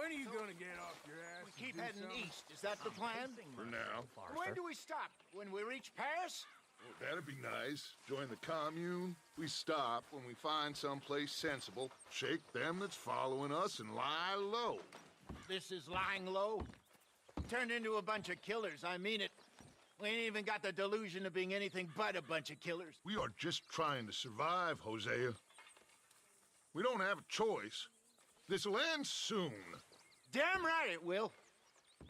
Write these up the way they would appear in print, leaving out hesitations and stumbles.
When are you gonna get off your ass? We keep heading east. Is that the plan? For now. When do we stop? When we reach Paris? Well, that'd be nice. Join the commune. We stop when we find someplace sensible, shake them that's following us, and lie low. This is lying low. Turned into a bunch of killers, I mean it. We ain't even got the delusion of being anything but a bunch of killers. We are just trying to survive, Hosea. We don't have a choice. This'll end soon. Damn right it will.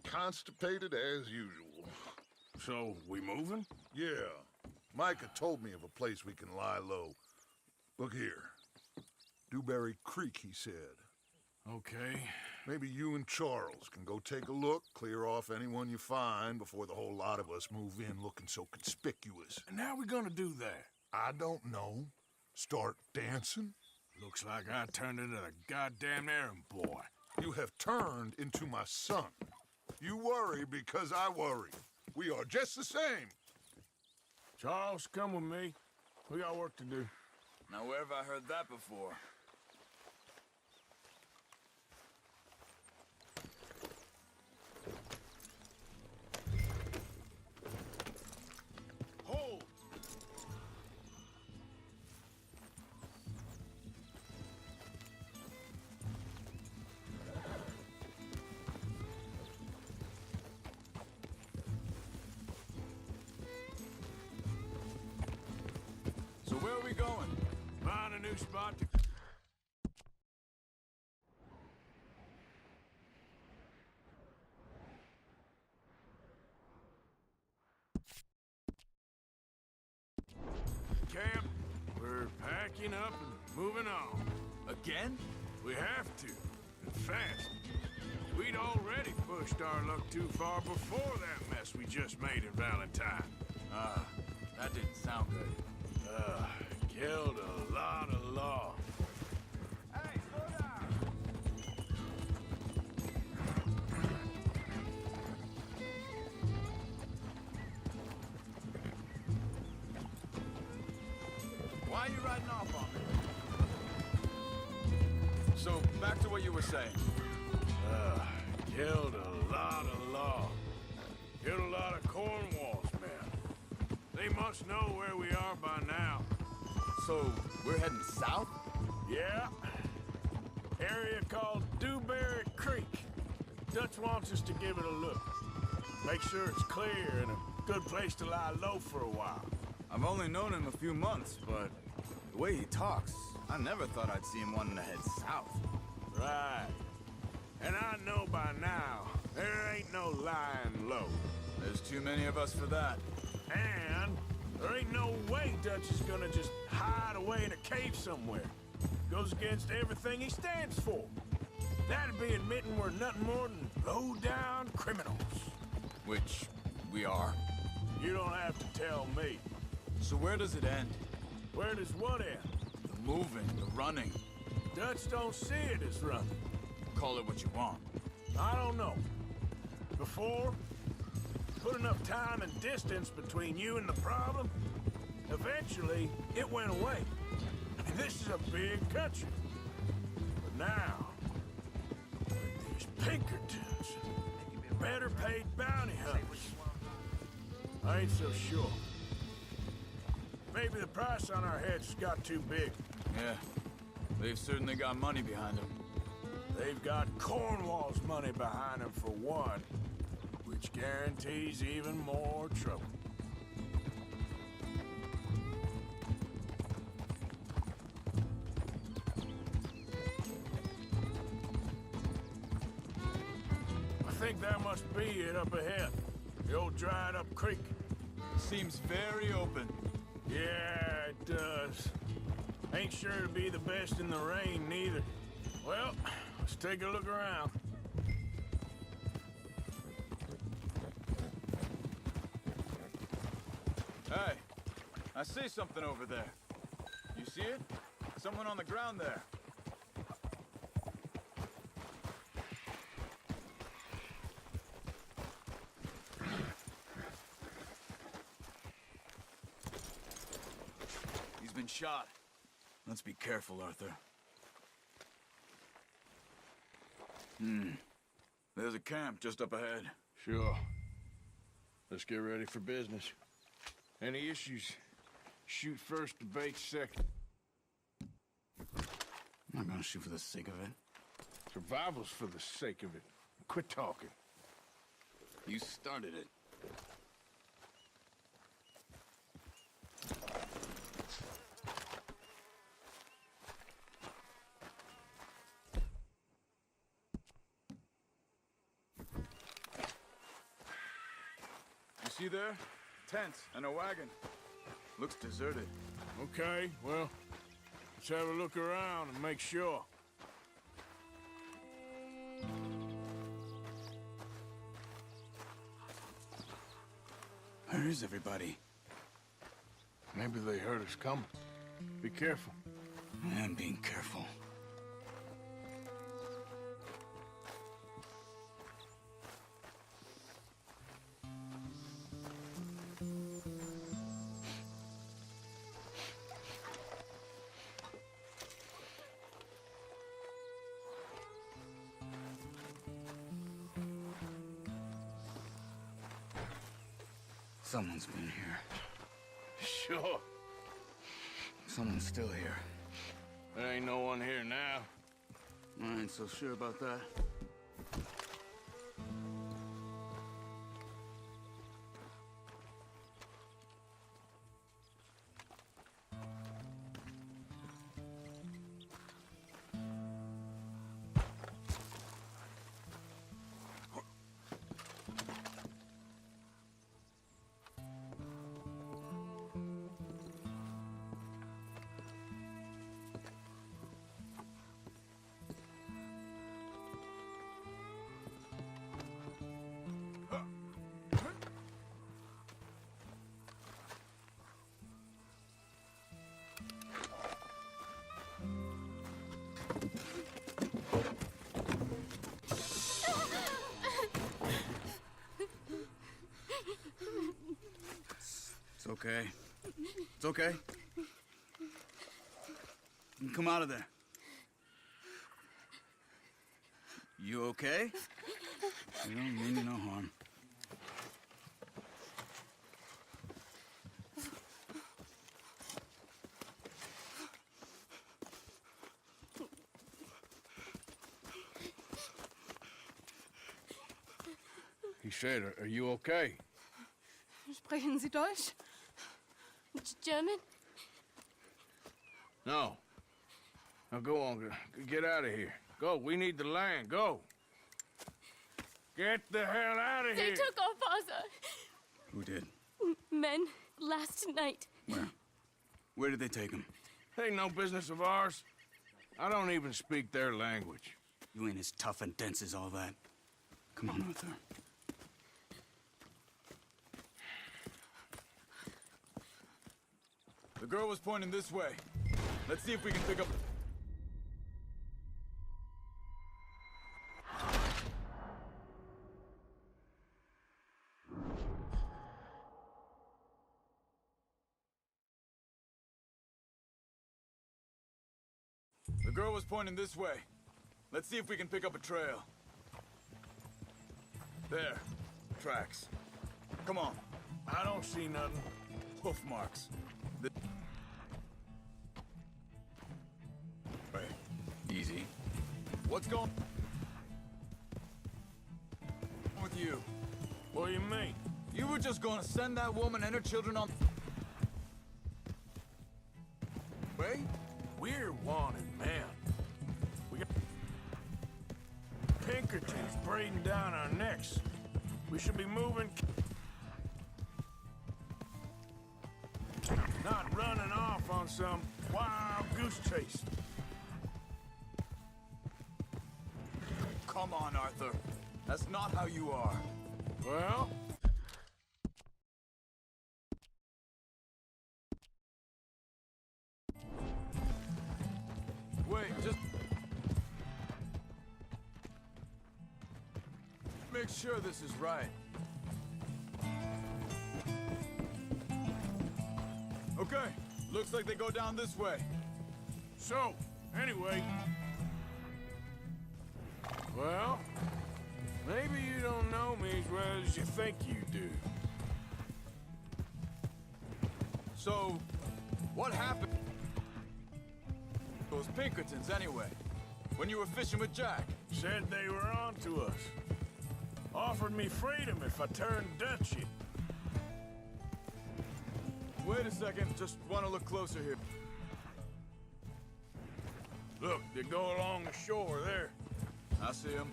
Constipated as usual. So, we moving? Yeah. Micah told me of a place we can lie low. Look here. Dewberry Creek, he said. Okay. Maybe you and Charles can go take a look, clear off anyone you find before the whole lot of us move in looking so conspicuous. And how we gonna do that? I don't know. Start dancing? Looks like I turned into the goddamn errand boy. You have turned into my son. You worry because I worry. We are just the same. Charles, come with me. We got work to do. Now, where have I heard that before? Hold! So where are we going? Find a new spot to... Camp, we're packing up and moving on. Again? We have to, and fast. We'd already pushed our luck too far before that mess we just made in Valentine. That didn't sound good. Killed a lot of law. Hey, slow down! Why are you riding off on me? So, back to what you were saying. Killed a lot of law. Killed a lot of Cornwall's men. They must know where we are by now. So, we're heading south? Yeah. Area called Dewberry Creek. Dutch wants us to give it a look. Make sure it's clear and a good place to lie low for a while. I've only known him a few months, but the way he talks, I never thought I'd see him wanting to head south. Right. And I know by now, there ain't no lying low. There's too many of us for that. And there ain't no way Dutch is gonna just hide away in a cave somewhere. Goes against everything he stands for. That'd be admitting we're nothing more than low-down criminals. Which we are. You don't have to tell me. So where does it end? Where does what end? The moving, the running. Dutch don't see it as running. Call it what you want. I don't know. Before, put enough time and distance between you and the problem, eventually it went away. I mean, this is a big country. But now, with these Pinkertons, better paid bounty hunters, I ain't so sure. Maybe the price on our heads got too big. Yeah, they've certainly got money behind them. They've got Cornwall's money behind them for one, which guarantees even more trouble. I think that must be it up ahead. The old dried-up creek. Seems very open. Yeah, it does. Ain't sure to be the best in the rain, neither. Well, let's take a look around. Hey, I see something over there. You see it? Someone on the ground there. He's been shot. Let's be careful, Arthur. There's a camp just up ahead. Sure. Let's get ready for business. Any issues? Shoot first, debate second. I'm not gonna shoot for the sake of it. Survival's for the sake of it. Quit talking. You started it. You see there? Tents and a wagon. Looks deserted. Okay, well, let's have a look around and make sure. Where is everybody? Maybe they heard us coming. Be careful. I am being careful. Someone's been here. Sure. Someone's still here. There ain't no one here now. I ain't so sure about that. It's okay. It's okay. You can come out of there. You okay? You don't mean you no harm. He said, are you okay? Sprechen Sie Deutsch? German? No. Now go on, get out of here. Go, we need the land, go. Get the hell out of They here. took our father. Who did? Men last night. Where? Where did they take him? Ain't no business of ours. I don't even speak their language. You ain't as tough and dense as all that. Come on, Arthur. The girl was pointing this way. Let's see if we can pick up... The girl was pointing this way. Let's see if we can pick up a trail. There. Tracks. Come on. I don't see nothing. Hoof marks. Right. Easy. What's going on with you? What do you mean? You were just gonna send that woman and her children on... Way? We're wanted, man. We got Pinkertons breathing down our necks. We should be moving... Not running off on some wild goose chase. Come on, Arthur. That's not how you are. Well... Wait, just... Make sure this is right. Okay, looks like they go down this way. So, anyway... Well, maybe you don't know me as well as you think you do. So, what happened to those Pinkertons anyway? When you were fishing with Jack? Said they were on to us. Offered me freedom if I turned Dutchy. Wait a second, just want to look closer here. Look, they go along the shore there. I see him.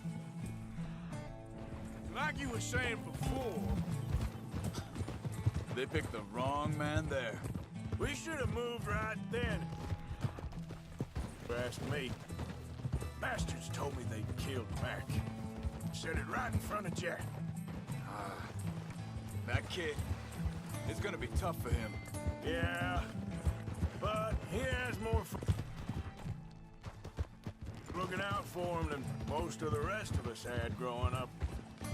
Like you were saying before, They picked the wrong man there. we should have moved right then. If you ask me, bastards told me they'd killed Mac. Said it right in front of Jack. That kid, it's gonna be tough for him. Yeah, but he has more fun looking out for him than most of the rest of us had growing up.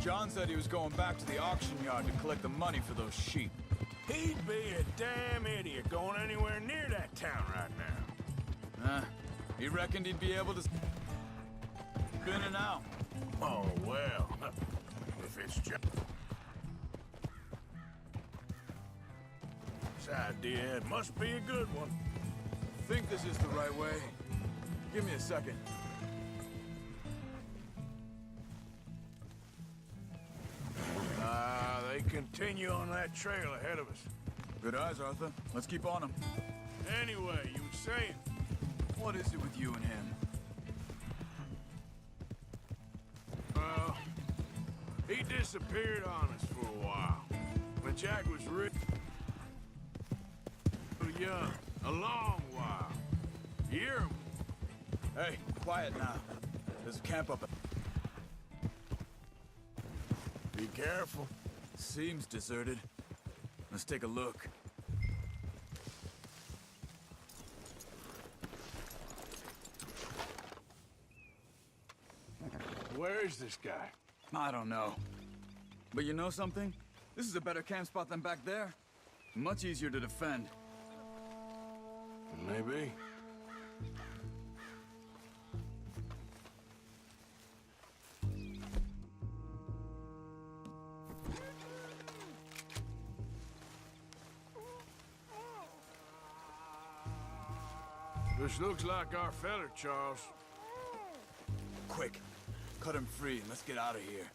John said he was going back to the auction yard to collect the money for those sheep. He'd be a damn idiot going anywhere near that town right now. He reckoned he'd be able to spin and out. Oh, well, if it's just... This idea, it must be a good one. Think this is the right way? Give me a second. They continue on that trail ahead of us. Good eyes, Arthur. Let's keep on him. Anyway, you were saying... What is it with you and him? Well, he disappeared on us for a while. When Jack was rich... young. A long while. You hear him? Hey, quiet now. There's a camp up. Be careful. Seems deserted. Let's take a look. Where is this guy? I don't know. But you know something? This is a better camp spot than back there. Much easier to defend. Maybe. This looks like our feller, Charles. Quick, cut him free and let's get out of here.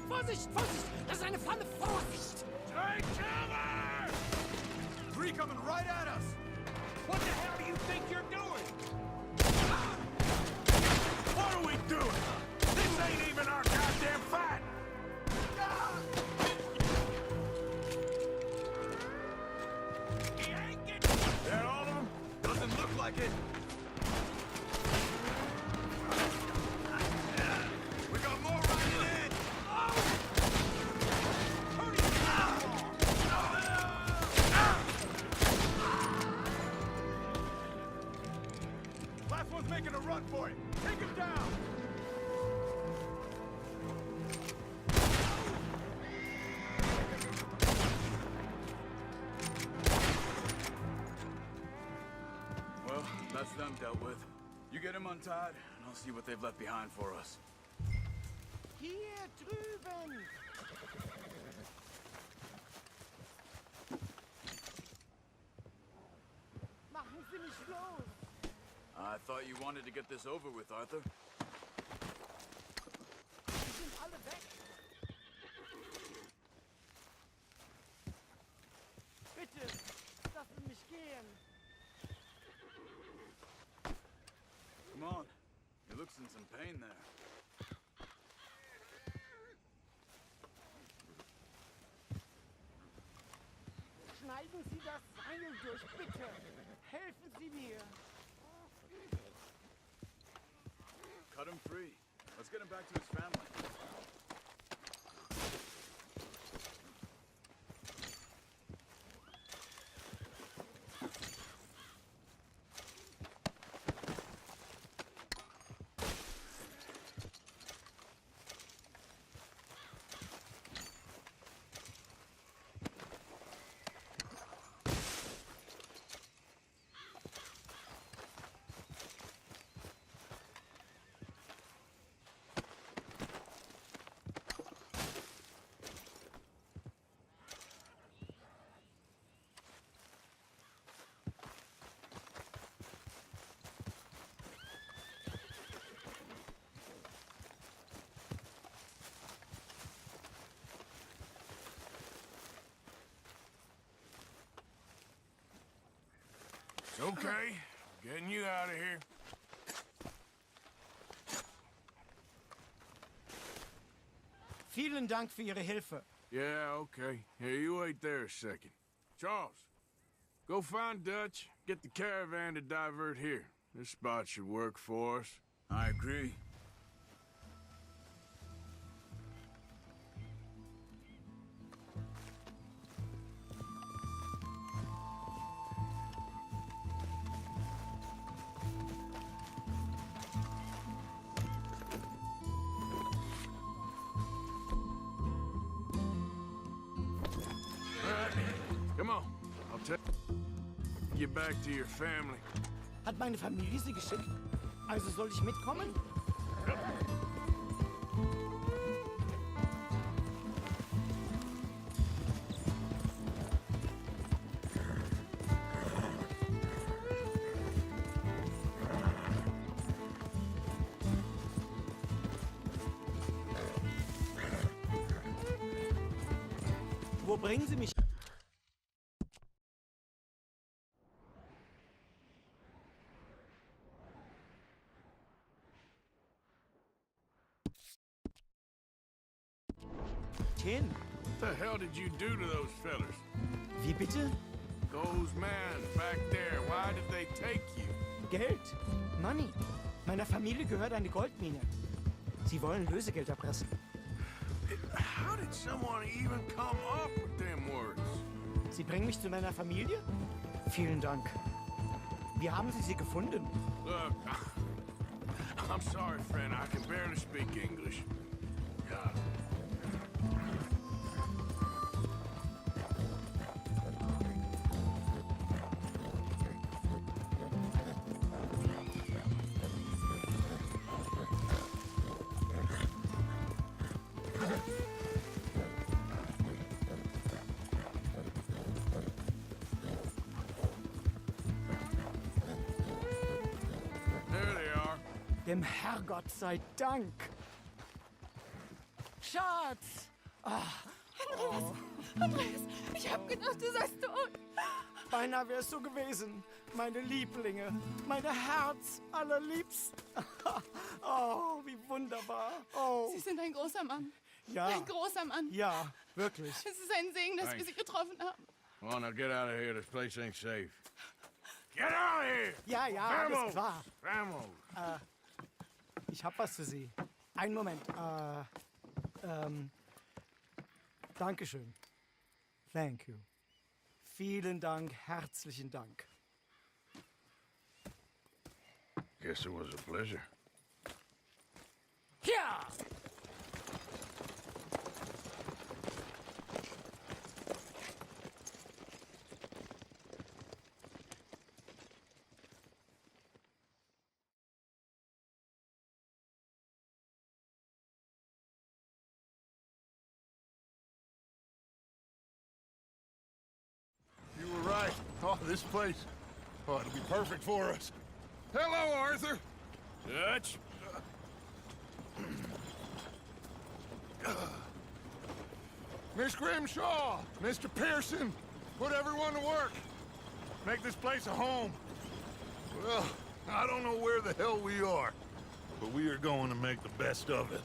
Vorsicht, Vorsicht! Das ist eine Falle! Vorsicht! Take cover! Three coming right at us! What the hell do you think you're doing? What are we doing? This ain't even our goddamn fight! He ain't getting... That all of them? Doesn't look like it. We got more riding in! Last one's making a run for it. Take him down! Well, that's them dealt with. You get him untied, and I'll see what they've left behind for us. Hier drüben! Machen Sie mich los! I thought you wanted to get this over with, Arthur. Sie sind alle weg! Bitte, lassen mich gehen! Come on. He looks in some pain there. Schneiden Sie das Seil durch, bitte! Helfen Sie mir! Cut him free. Let's get him back to his family. Okay, getting you out of here. Vielen Dank für Ihre Hilfe. Yeah, okay. Here, you wait there a second. Charles, go find Dutch, get the caravan to divert here. This spot should work for us. I agree. Come on, I'll take you back to your family. Hat meine Familie Sie geschickt? Also soll ich mitkommen? Wo bringen Sie mich? Hin? What the hell did you do to those fellers? Wie bitte? Those men back there, why did they take you? Geld. Money. Meiner Familie gehört eine Goldmine. Sie wollen Lösegeld erpressen. How did someone even come up with them words? Sie bringen mich zu meiner Familie? Vielen Dank. Wie haben Sie sie gefunden? Look, I'm sorry, friend. I can barely speak English. Dem Herrgott sei Dank. Schatz! Andreas, ich hab gedacht, du seist tot. Beinahe wär's so gewesen. Meine Lieblinge, meine Herz allerliebsten. Oh, wie wunderbar. Oh, Sie sind ein großer Mann. ja, Ein großer Mann. ja, wirklich. Es ist ein Segen, dass wir Sie getroffen haben. Come on, now get out of here. This place ain't safe. Get out of here! Ja, ja, alles klar. Vamos! Ich hab was für Sie. Einen Moment. Dankeschön. Thank you. Vielen Dank, herzlichen Dank. Guess it was a pleasure. Ja! You were right. Oh, this place. Oh, it'll be perfect for us. Hello, Arthur. Dutch? Miss Grimshaw, Mr. Pearson, put everyone to work. Make this place a home. Well, I don't know where the hell we are, but we are going to make the best of it.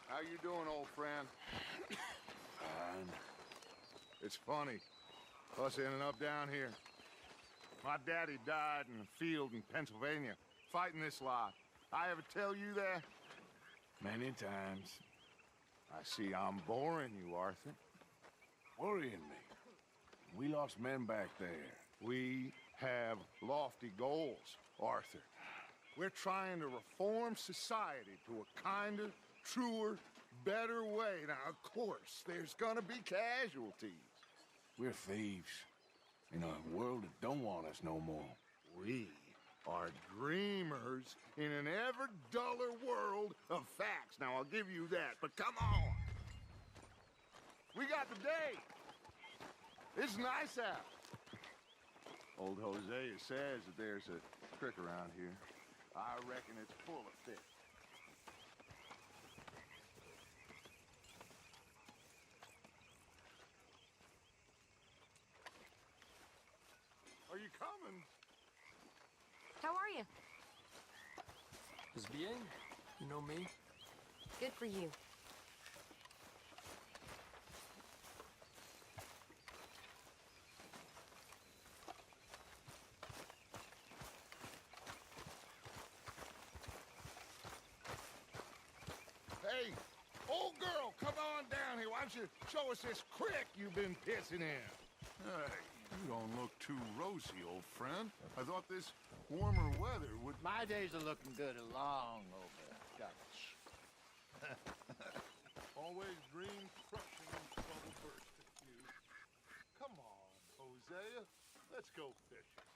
How you doing, old friend? Fine. It's funny, us ending up down here. My daddy died in a field in Pennsylvania. fighting this lot. I ever tell you that? Many times. I see I'm boring you, Arthur. Worrying me. We lost men back there. We have lofty goals, Arthur. We're trying to reform society to a kinder, truer, better way. Now, of course, there's gonna be casualties. We're thieves. In a world that don't want us no more. We are dreamers in an ever duller world of facts. Now, I'll give you that, but come on. We got the day. It's nice out. Old Hosea says that there's a creek around here. I reckon it's full of fish. Are you coming? How are you? Pues bien. You know me. Good for you. Hey, old girl, come on down here. Why don't you show us this creek you've been pissing in? Hey, you don't look too rosy, old friend. I thought this warmer weather would... My days are looking good along over, Dutch. Always dream crushing and trouble bursting you. Come on, Hosea. Let's go fishing.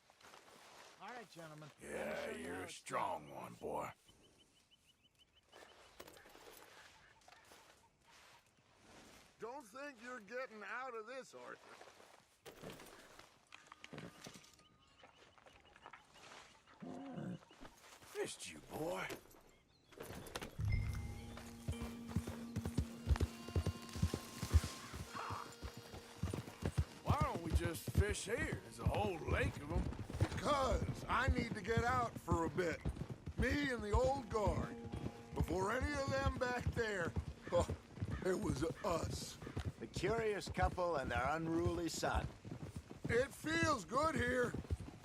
All right, gentlemen. Yeah, you're a strong one, boy. Don't think you're getting out of this, Arthur. Missed you, boy. Why don't we just fish here? There's a whole lake of them. Because I need to get out for a bit. Me and the old guard. Before any of them back there, oh, it was us. The curious couple and their unruly son. It feels good here.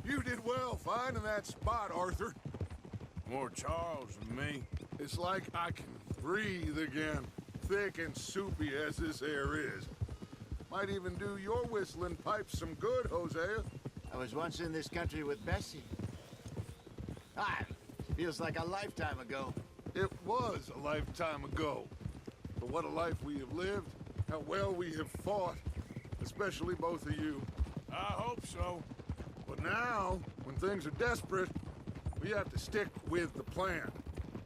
You did well finding that spot, Arthur. More Charles than me. It's like I can breathe again, thick and soupy as this air is. Might even do your whistling pipes some good, Hosea. I was once in this country with Bessie. Feels like a lifetime ago. It was a lifetime ago. But what a life we have lived, how well we have fought, especially both of you. I hope so. But now, when things are desperate, we have to stick with the plan.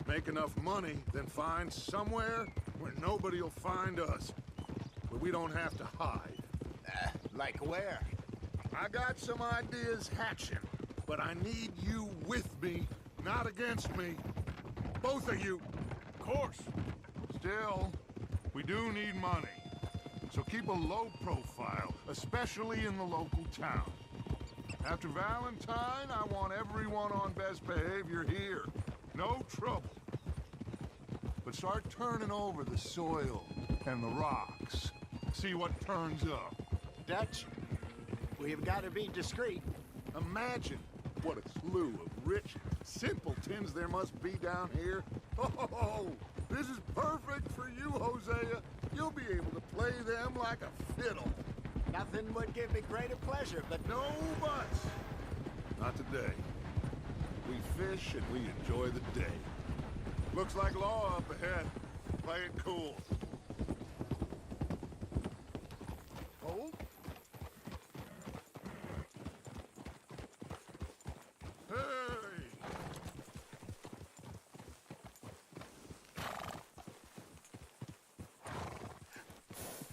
Make enough money, then find somewhere where nobody will find us. Where we don't have to hide. Like where? I got some ideas hatching, but I need you with me, not against me. Both of you. Of course. Still, we do need money. So keep a low profile, especially in the local town. After Valentine, I want everyone on best behavior here. No trouble. But start turning over the soil and the rocks. See what turns up. Dutch, we've got to be discreet. Imagine what a slew of rich simpletons there must be down here. Oh, this is perfect for you, Hosea. You'll be able to play them like a fiddle. Nothing would give me greater pleasure, but No buts. Not today. We fish and we enjoy the day. Looks like law up ahead. Play it cool. Oh? Hey!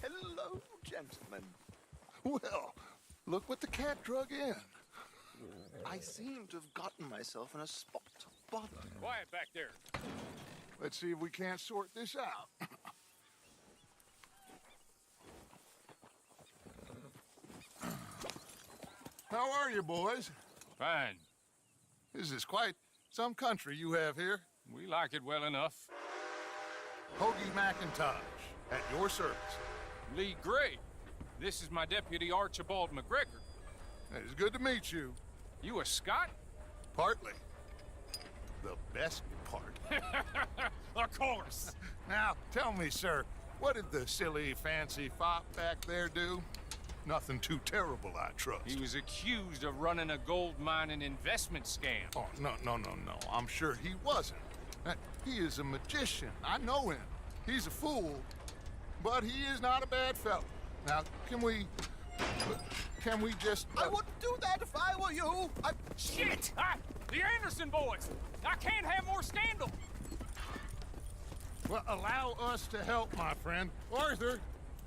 hello, gentlemen. Well, look what the cat drug in. I seem to have gotten myself in a spot of bother. Quiet back there. Let's see if we can't sort this out. How are you, boys? Fine. This is quite some country you have here. We like it well enough. Hoagie McIntosh, at your service. Lee Gray. This is my deputy Archibald McGregor. It's good to meet you. You a Scot? Partly. the best part. Of course. Now, tell me, sir, what did the silly, fancy fop back there do? Nothing too terrible, I trust. He was accused of running a gold mining investment scam. Oh, no. I'm sure he wasn't. He is a magician. I know him. He's a fool, but he is not a bad fellow. Now, can we just... I wouldn't do that if I were you. Shit! The Anderson boys! I can't have more scandal! Well, allow us to help, my friend. Arthur,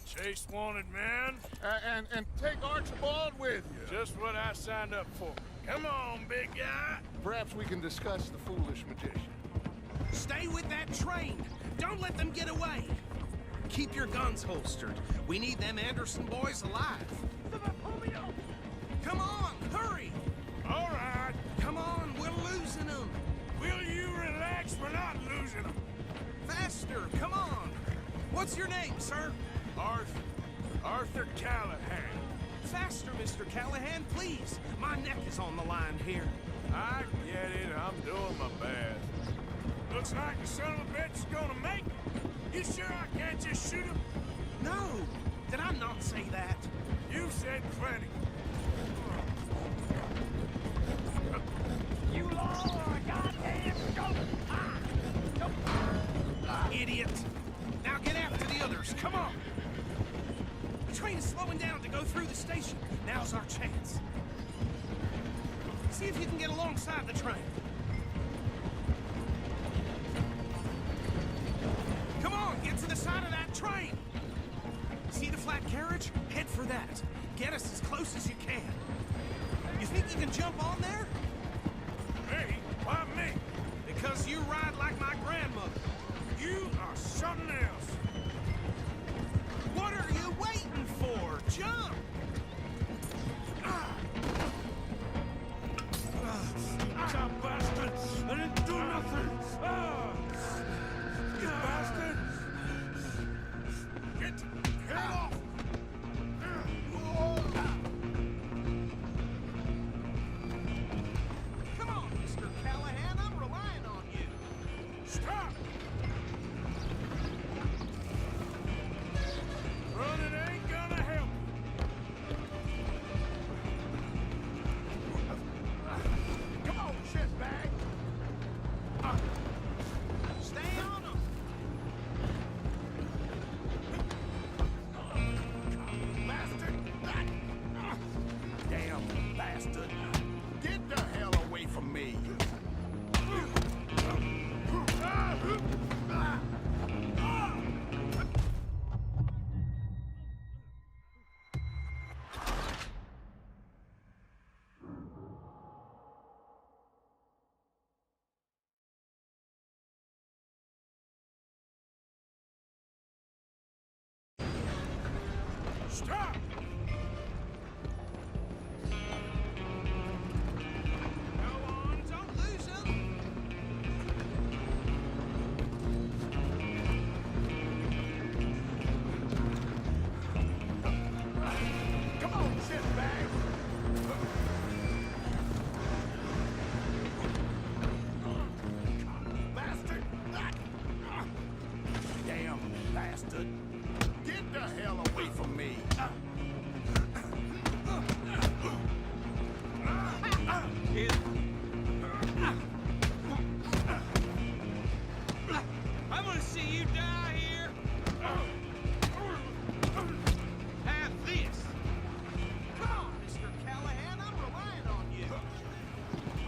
Chase wanted man. and take Archibald with you. Just what I signed up for. Come on, big guy. Perhaps we can discuss the foolish magician. Stay with that train. Don't let them get away. Keep your guns holstered. We need them Anderson boys alive. Come on, hurry! All right. Come on, we're losing them. Will you relax? We're not losing them. Faster, come on. What's your name, sir? Arthur Callahan. Faster, Mr. Callahan, please. My neck is on the line here. I get it. I'm doing my best. Looks like the son of a bitch is gonna make it. You sure I can't just shoot him? No, did I not say that? You said plenty. You all are a goddamn goat! Idiot. Now get after the others, come on. The train is slowing down to go through the station. Now's our chance. See if you can get alongside the train. Come on, get to the side of that train. See the flat carriage? Head for that. Get us as close as you can. You think you can jump on there? Me? Why me? Because you ride like my grandmother. You are something else. What are you waiting for? Jump! You bastard! I didn't do nothing! You bastard! Get off! Come on, Mr. Callahan, I'm relying on you. Stop! Running ain't gonna help. Come on, shitbag! Stay on them. Bastard! Damn bastard. Get the hell away from me! Stop! Go on, don't lose them. Come on, shitbag! Bastard! Damn bastard. Get the hell away from me! I'm gonna see you die here. Have this. Come on, Mr. Callahan, I'm relying on you.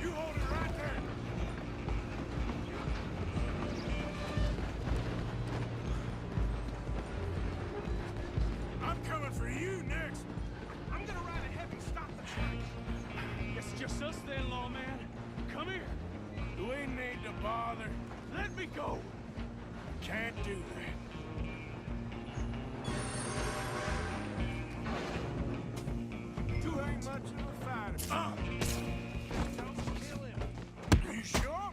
You hold it right there! I'm coming for you next! I'm gonna ride ahead and stop the train. It's just us then, lawman. Come here. We need to bother. Let me go. Can't do that. You ain't much of a fighter. Don't kill him. You sure?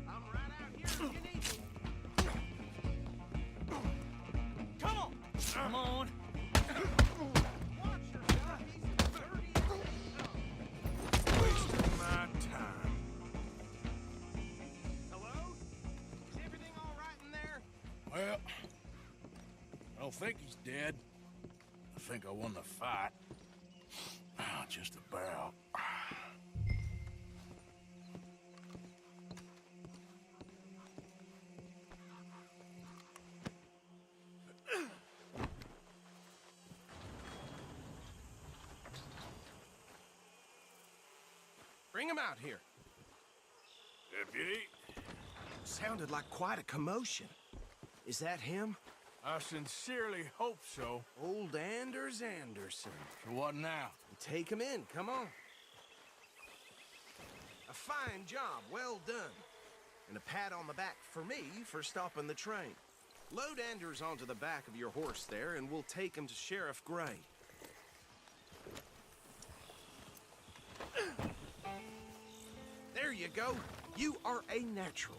I'm right out here if you need me. Come on. Come on. Watch yourself. He's dirty. Wasting my time. don't think he's dead. I think I won the fight. Just about. Bring him out here. Deputy? Sounded like quite a commotion. Is that him? I sincerely hope so. Old Anders Anderson. So what now? Take him in, come on. A fine job, well done. And a pat on the back for me for stopping the train. Load Anders onto the back of your horse there, and we'll take him to Sheriff Gray. There you go. You are a natural.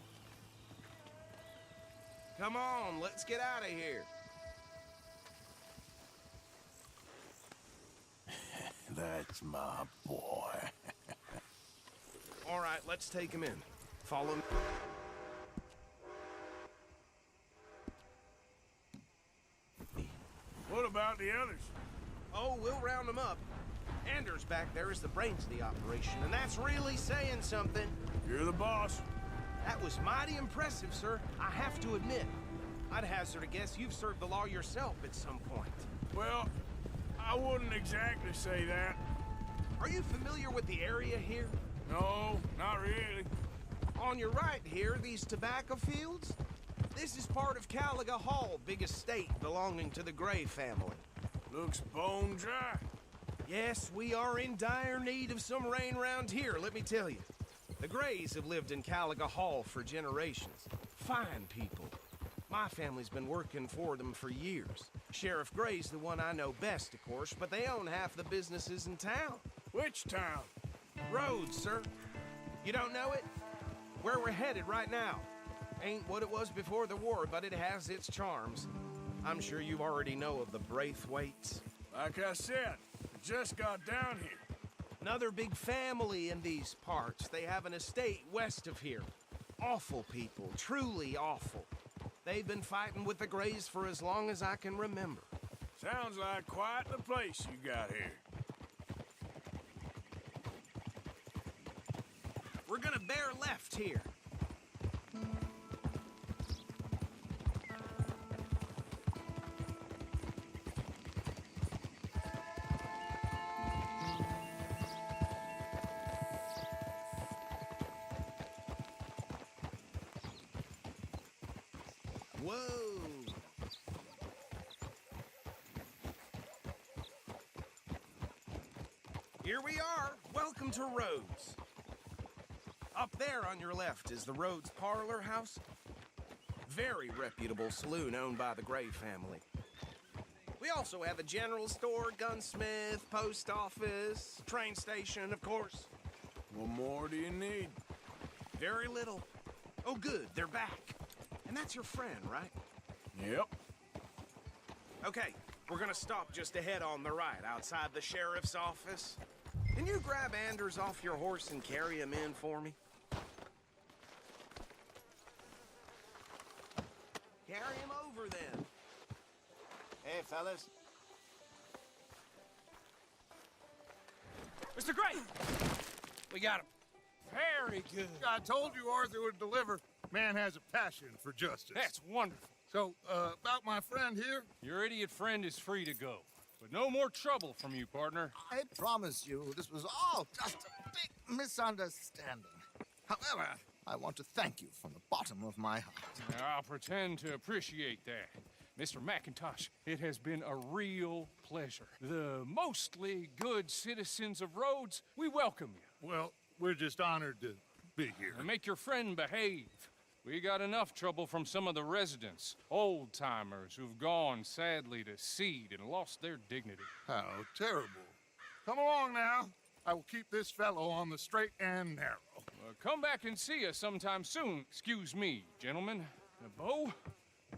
Come on, let's get out of here. That's my boy. All right, let's take him in. Follow me. What about the others? Oh, we'll round them up. Anders back there is the brains of the operation, and that's really saying something. You're the boss. That was mighty impressive, sir. I have to admit. I'd hazard a guess you've served the law yourself at some point. Well, I wouldn't exactly say that. Are you familiar with the area here? No, not really. On your right here, these tobacco fields? This is part of Caliga Hall, big estate belonging to the Gray family. Looks bone dry. Yes, we are in dire need of some rain round here, let me tell you. The Grays have lived in Caliga Hall for generations. Fine people. My family's been working for them for years. Sheriff Gray's the one I know best, of course, but they own half the businesses in town. Which town? Rhodes, sir. You don't know it? Where we're headed right now. Ain't what it was before the war, but it has its charms. I'm sure you already know of the Braithwaites. Like I said, I just got down here. Another big family in these parts. They have an estate west of here. Awful people, truly awful. They've been fighting with the Grays for as long as I can remember. Sounds like quite the place you got here. We're gonna bear left here. Whoa! Here we are. Welcome to Rhodes. Up there on your left is the Rhodes Parlor House. Very reputable saloon owned by the Gray family. We also have a general store, gunsmith, post office, train station, of course. What more do you need? Very little. Oh, good, they're back. And that's your friend, right? Yep. Okay, we're gonna stop just ahead on the right, outside the sheriff's office. Can you grab Anders off your horse and carry him in for me? Carry him over, then. Hey, fellas. Mr. Gray! We got him. Very good. I told you Arthur would deliver. Man has a passion for justice. That's wonderful. So, about my friend here? Your idiot friend is free to go. But no more trouble from you, partner. I promise you, this was all just a big misunderstanding. However, I want to thank you from the bottom of my heart. I'll pretend to appreciate that. Mr. McIntosh, it has been a real pleasure. The mostly good citizens of Rhodes, we welcome you. Well, we're just honored to be here. And make your friend behave. We got enough trouble from some of the residents, old-timers who've gone, sadly, to seed and lost their dignity. How terrible. Come along now. I will keep this fellow on the straight and narrow. Come back and see us sometime soon. Excuse me, gentlemen. Bo,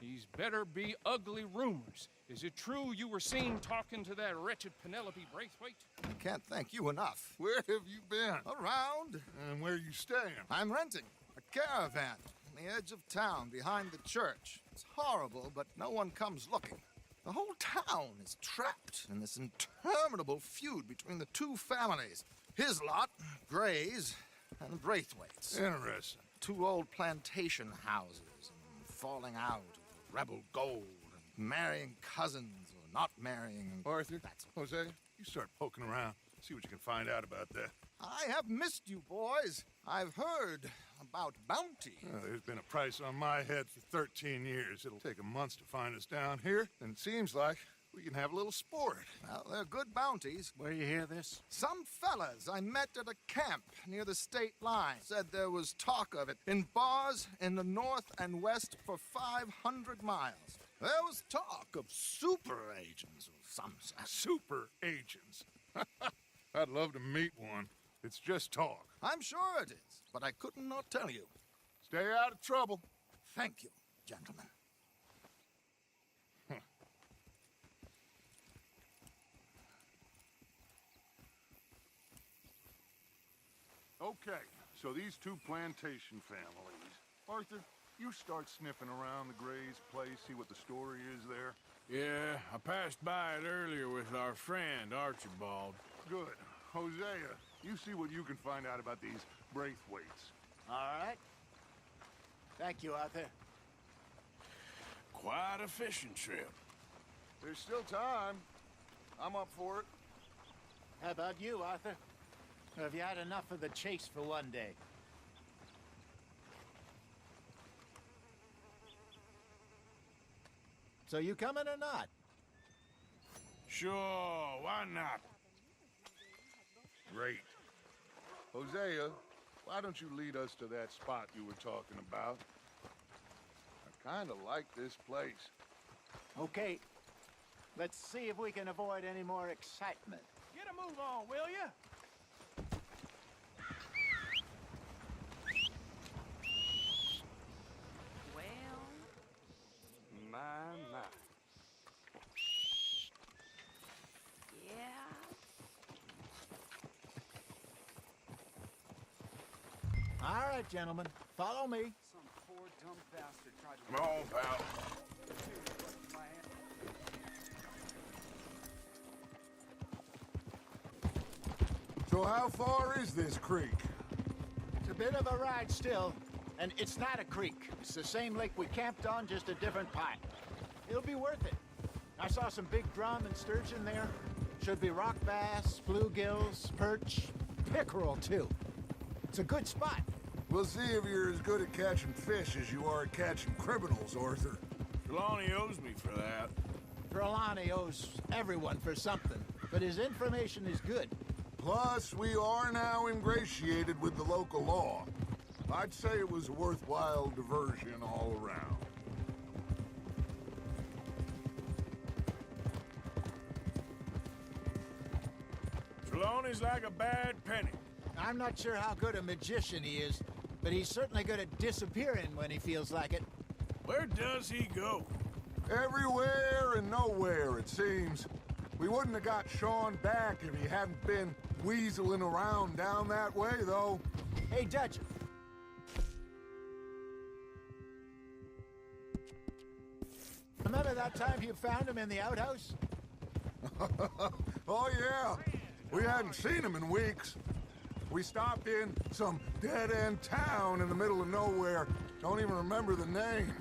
these better be ugly rumors. Is it true you were seen talking to that wretched Penelope Braithwaite? I can't thank you enough. Where have you been? Around. And where are you staying? I'm renting a caravan on the edge of town behind the church. It's horrible, but no one comes looking. The whole town is trapped in this interminable feud between the two families. His lot, Gray's, and Braithwaite's. Interesting. Two old plantation houses, and falling out of rebel gold, and marrying cousins or not marrying. And Arthur, that's Jose, you start poking around. See what you can find out about that. I have missed you, boys. I've heard about bounty. There's been a price on my head for 13 years. It'll take a month to find us down here, and it seems like we can have a little sport. Well, they're good bounties. Where you hear this? Some fellas I met at a camp near the state line said there was talk of it in bars in the north and west for 500 miles. There was talk of super agents or some such. Super agents. I'd love to meet one. It's just talk. I'm sure it is, but I couldn't not tell you. Stay out of trouble. Thank you, gentlemen. Okay, so these two plantation families. Arthur, you start sniffing around the Gray's place, see what the story is there. Yeah, I passed by it earlier with our friend, Archibald. Good. Hosea, you see what you can find out about these Braithwaites. All right. Thank you, Arthur. Quite a fishing trip. There's still time. I'm up for it. How about you, Arthur? Or have you had enough of the chase for one day? So you coming or not? Sure, why not? Great. Hosea, why don't you lead us to that spot you were talking about? I kind of like this place. Okay. Let's see if we can avoid any more excitement. Get a move on, will you? Well, My. yeah. All right, gentlemen. Follow me. Some poor dumb bastard tried to. Come on, pal. So how far is this creek? It's a bit of a ride still, and it's not a creek. It's the same lake we camped on, just a different pipe. It'll be worth it. I saw some big drum and sturgeon there. Should be rock bass, bluegills, perch, pickerel, too. It's a good spot. We'll see if you're as good at catching fish as you are at catching criminals, Arthur. Trelawney owes me for that. Trelawney owes everyone for something, but his information is good. Plus, we are now ingratiated with the local law. I'd say it was a worthwhile diversion all around. Trelawney's like a bad penny. I'm not sure how good a magician he is, but he's certainly good at disappearing when he feels like it. Where does he go? Everywhere and nowhere, it seems. We wouldn't have got Sean back if he hadn't been weaseling around down that way, though. Hey, Dutch. Remember that time you found him in the outhouse? Oh, yeah. We hadn't seen him in weeks. We stopped in some dead-end town in the middle of nowhere. Don't even remember the name.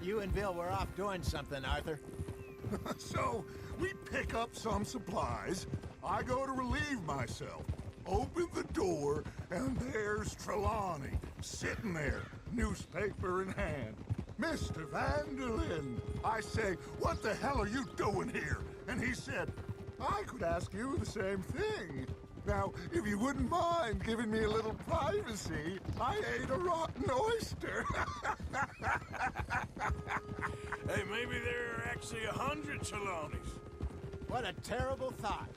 You and Bill were off doing something, Arthur. So, we pick up some supplies. I go to relieve myself. Open the door, and there's Trelawney, sitting there, newspaper in hand. Mr. Vanderlyn. I say, what the hell are you doing here? And he said, I could ask you the same thing. Now, if you wouldn't mind giving me a little privacy, I ate a rotten oyster. Hey, maybe there are actually 100 Trelawneys. What a terrible thought.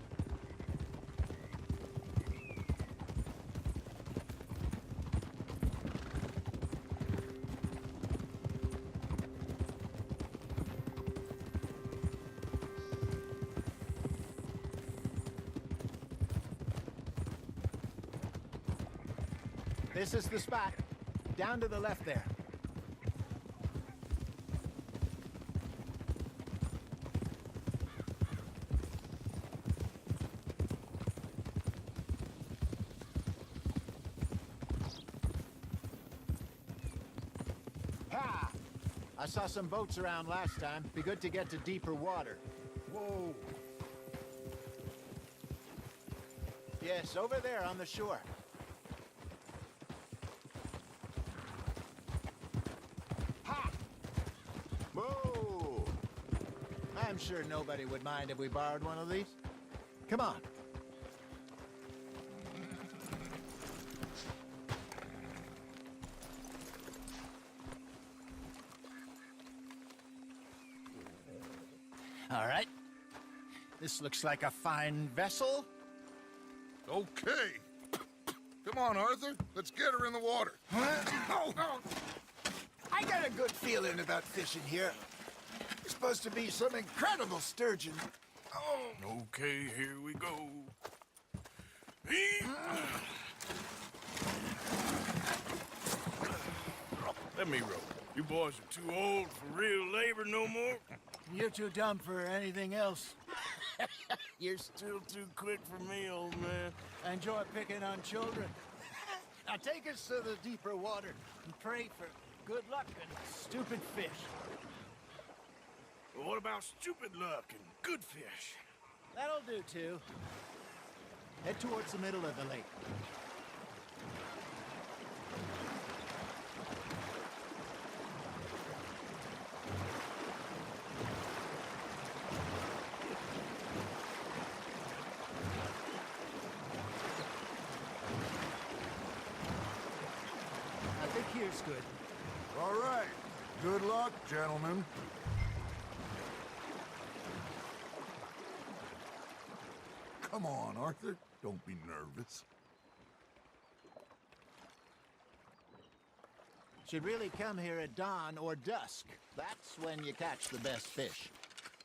This is the spot. Down to the left there. I saw some boats around last time. Be good to get to deeper water. Whoa. Yes, over there on the shore. Ha! Whoa! I'm sure nobody would mind if we borrowed one of these. Come on. All right. This looks like a fine vessel. Okay. Come on, Arthur. Let's get her in the water. Oh. I got a good feeling about fishing here. It's supposed to be some incredible sturgeon. Oh. Okay, here we go. Let me row. You boys are too old for real labor no more. You're too dumb for anything else. You're still too quick for me, old man. I enjoy picking on children. Now take us to the deeper water and pray for good luck and stupid fish. Well, what about stupid luck and good fish? That'll do, too. Head towards the middle of the lake. I think here's good. All right. Good luck, gentlemen. Come on, Arthur. Don't be nervous. Should really come here at dawn or dusk. That's when you catch the best fish.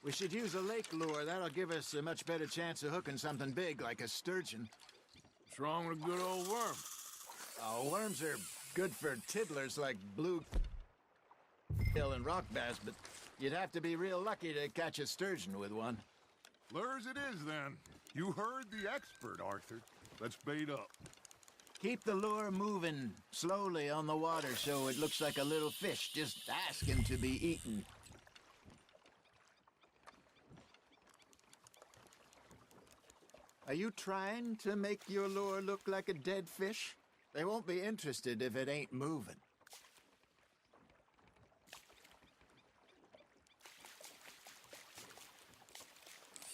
We should use a lake lure. That'll give us a much better chance of hooking something big like a sturgeon. What's wrong with a good old worm? Oh, worms are good for tiddlers like blue gill and rock bass, but you'd have to be real lucky to catch a sturgeon with one. Lures it is, then. You heard the expert, Arthur. Let's bait up. Keep the lure moving slowly on the water so it looks like a little fish just asking to be eaten. Are you trying to make your lure look like a dead fish? They won't be interested if it ain't moving.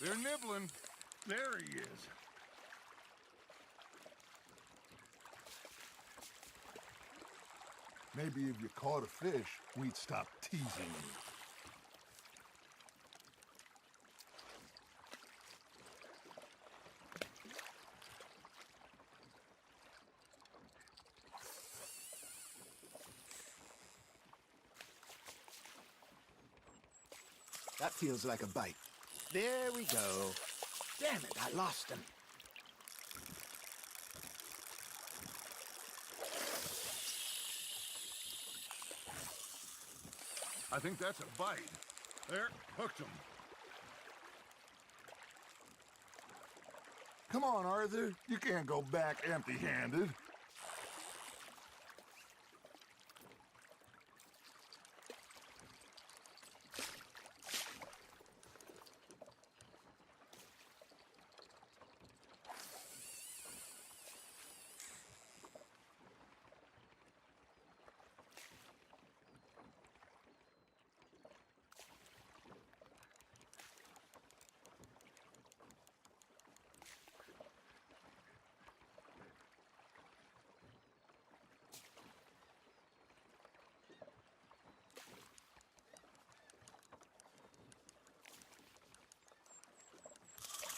They're nibbling. There he is. Maybe if you caught a fish, we'd stop teasing you. That feels like a bite. There we go. Damn it, I lost him. I think that's a bite. There, hooked him. Come on, Arthur. You can't go back empty-handed.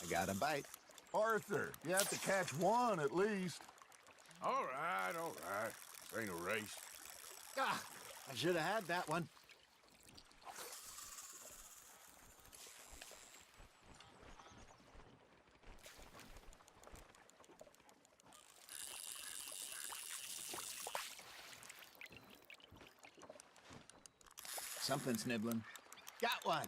I got a bite. Arthur, you have to catch one at least. All right, all right. This ain't a race. Ah, I should have had that one. Something's nibbling. Got one.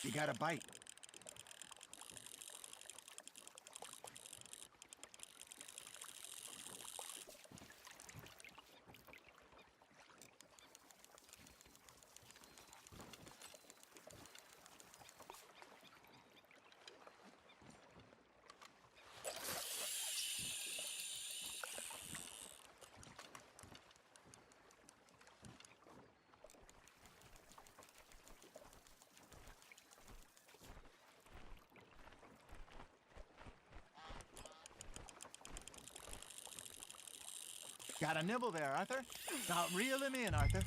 You got a bite. Got a nibble there, Arthur? Now reel him in, Arthur.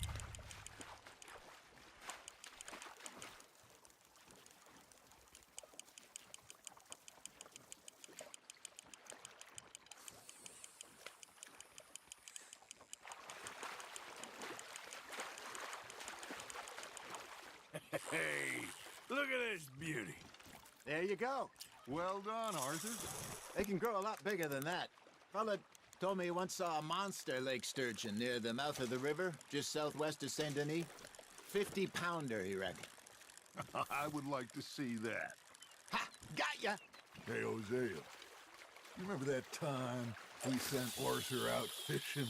Hey, look at this beauty. There you go. Well done, Arthur. They can grow a lot bigger than that. Fella told me he once saw a monster lake sturgeon near the mouth of the river, just southwest of Saint Denis. 50-pounder, he reckoned. I would like to see that. Ha! Got ya! Hey, Hosea, you remember that time we sent Arthur out fishing?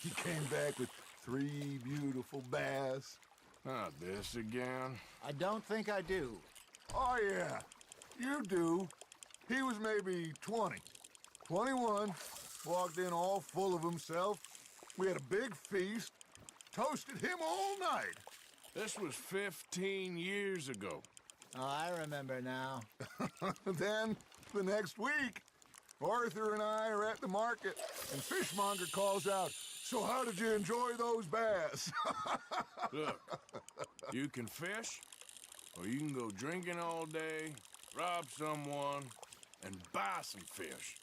He came back with 3 beautiful bass. Not this again. I don't think I do. Oh, yeah, you do. He was maybe 20, 21, walked in all full of himself. We had a big feast, toasted him all night. This was 15 years ago. Oh, I remember now. Then, the next week, Arthur and I are at the market, and Fishmonger calls out, "So how did you enjoy those bass?" Look, you can fish, or you can go drinking all day, rob someone, and buy some fish.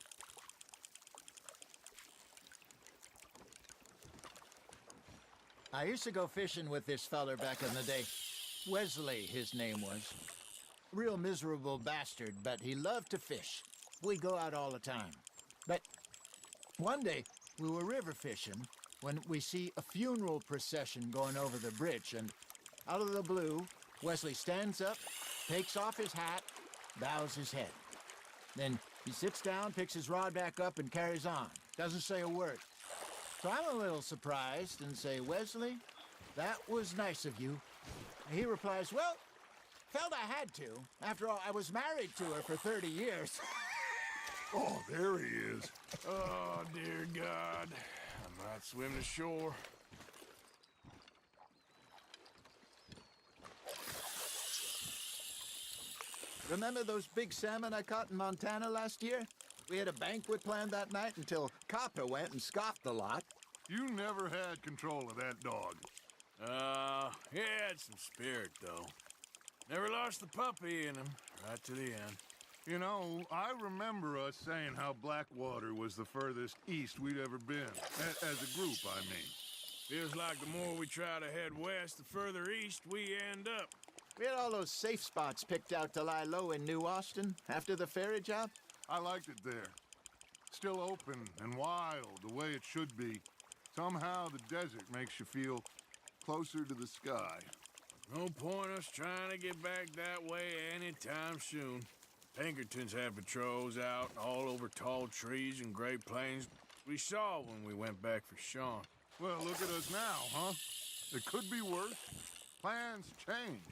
I used to go fishing with this feller back in the day. Wesley, his name was. Real miserable bastard, but he loved to fish. We'd go out all the time. But one day, we were river fishing when we see a funeral procession going over the bridge, and out of the blue, Wesley stands up, takes off his hat, bows his head. Then he sits down, picks his rod back up, and carries on. Doesn't say a word. So I'm a little surprised and say, "Wesley, that was nice of you." And he replies, "Well, felt I had to. After all, I was married to her for 30 years. Oh, there he is. Oh, dear God. I might swim to shore. Remember those big salmon I caught in Montana last year? We had a banquet planned that night until Copper went and scoffed the lot. You never had control of that dog. He had some spirit, though. Never lost the puppy in him, right to the end. You know, I remember us saying how Blackwater was the furthest east we'd ever been. As a group, I mean. Feels like the more we try to head west, the further east we end up. We had all those safe spots picked out to lie low in New Austin after the ferry job. I liked it there. Still open and wild, the way it should be. Somehow the desert makes you feel closer to the sky. No point us trying to get back that way anytime soon. Pinkertons have patrols out all over tall trees and Great Plains. We saw when we went back for Sean. Well, look at us now, huh? It could be worse. Plans change.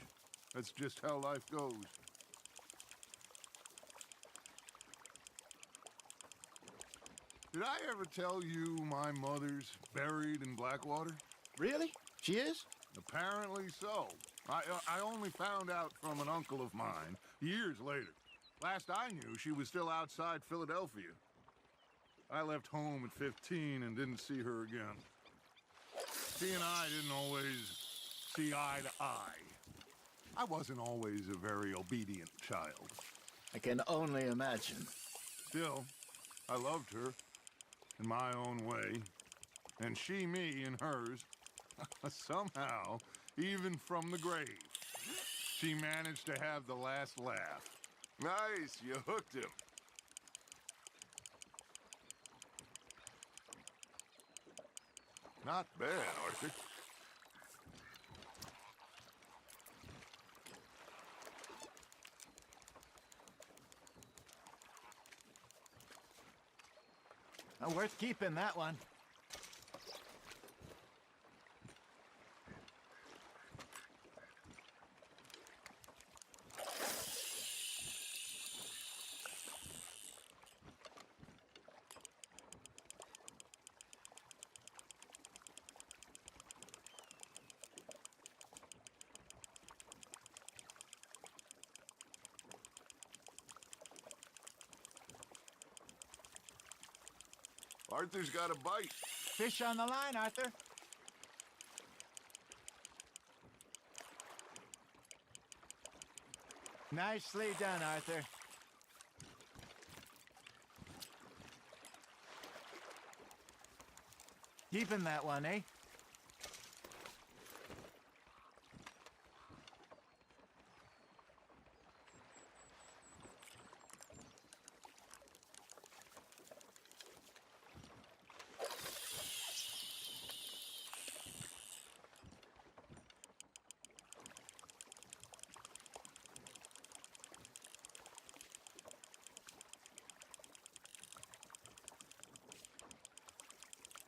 That's just how life goes. Did I ever tell you my mother's buried in Blackwater? Really? She is? Apparently so. I only found out from an uncle of mine years later. Last I knew, she was still outside Philadelphia. I left home at 15 and didn't see her again. She and I didn't always see eye to eye. I wasn't always a very obedient child. I can only imagine. Still, I loved her in my own way, and she me in hers. Somehow, even from the grave, she managed to have the last laugh. Nice, you hooked him. Not bad, Arthur. Worth keeping, that one. Arthur's got a bite. Fish on the line, Arthur. Nicely done, Arthur. Keeping that one, eh?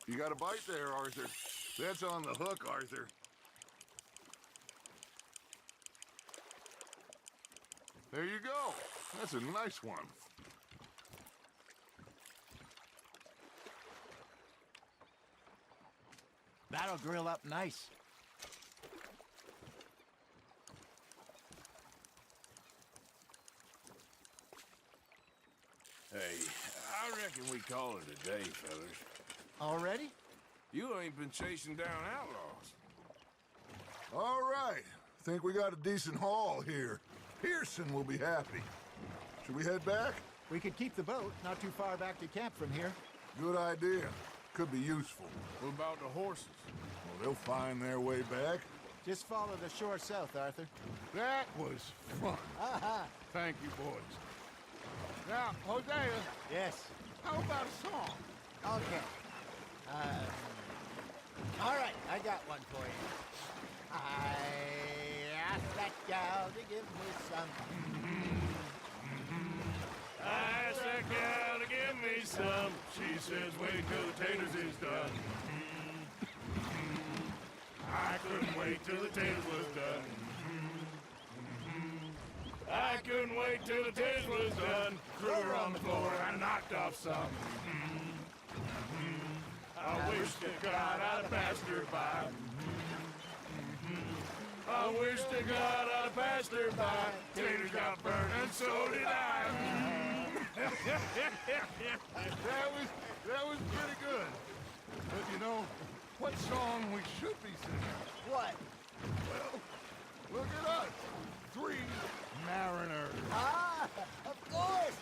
You got a bite there, Arthur. That's on the hook, Arthur. There you go. That's a nice one. That'll grill up nice. Hey, I reckon we call it a day, fellas. Already? You ain't been chasing down outlaws. All right. Think we got a decent haul here. Pearson will be happy. Should we head back? We could keep the boat, not too far back to camp from here. Good idea. Could be useful. What about the horses? Well, they'll find their way back. Just follow the shore south, Arthur. That was fun. Aha! Thank you, boys. Now, Hosea, Yes. how about a song? Okay. All right, I got one for you. I asked that gal to give me some. I asked that gal to give me some. She says, wait till the taters is done. I couldn't wait till the taters was done. I couldn't wait till the taters was done. Threw her on the floor and I knocked off some. I wish to God I'd passed her by. I wish to God I'd passed her by. Taters got burned and so did I. That was pretty good. But you know, what song we should be singing? What? Well, look at us. 3 mariners. Ah, of course.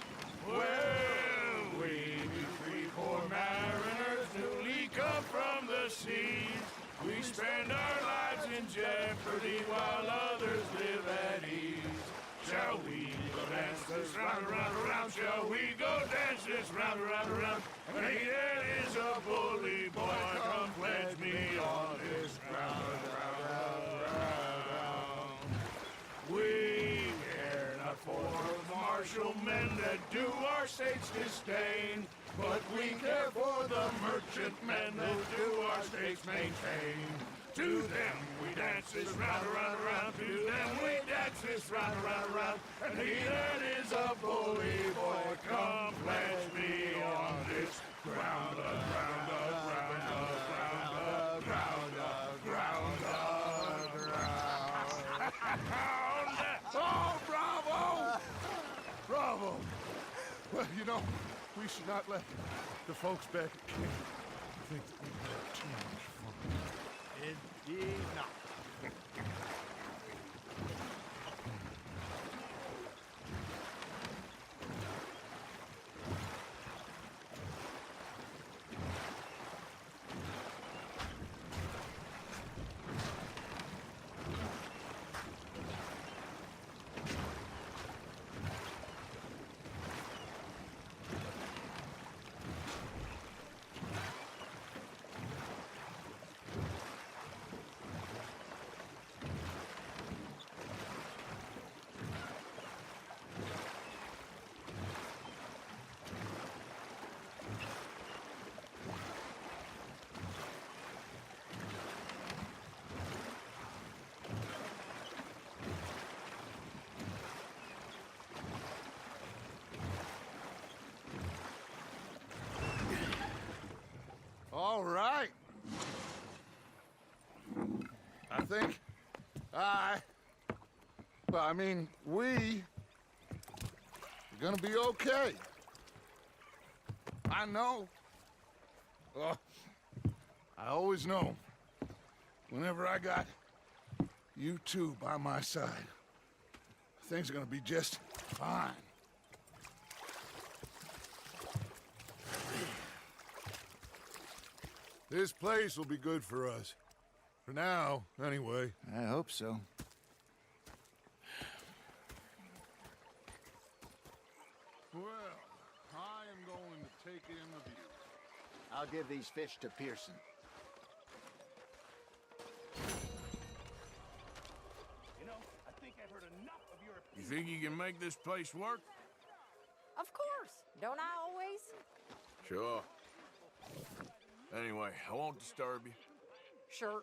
Well, we be 3 poor mariners newly come from the seas. We spend our lives in jeopardy while others live at ease. Shall we go dance this round, around, around? Shall we go dance this round, around, around? Hey, there is a bully boy, come pledge me on this ground, round. We care not for the martial men that do our state's disdain, but we care for the merchant men that do our state's maintain. To them we dance this round, around, around. To them we dance this round, around, around. And he that is a bully boy, come pledge me on this ground, ground, ground, ground, ground, ground, ground. Oh, bravo! Bravo! Well, you know, we should not let the folks back at camp think that we've had too much fun. Indeed not. think we are gonna be okay. I know. Oh, I always know. Whenever I got you two by my side, things are gonna be just fine. This place will be good for us. For now, anyway. I hope so. Well, I am going to take in the view. I'll give these fish to Pearson. You know, I think I've heard enough of your... You think you can make this place work? Of course. Don't I always? Sure. Anyway, I won't disturb you. Sure.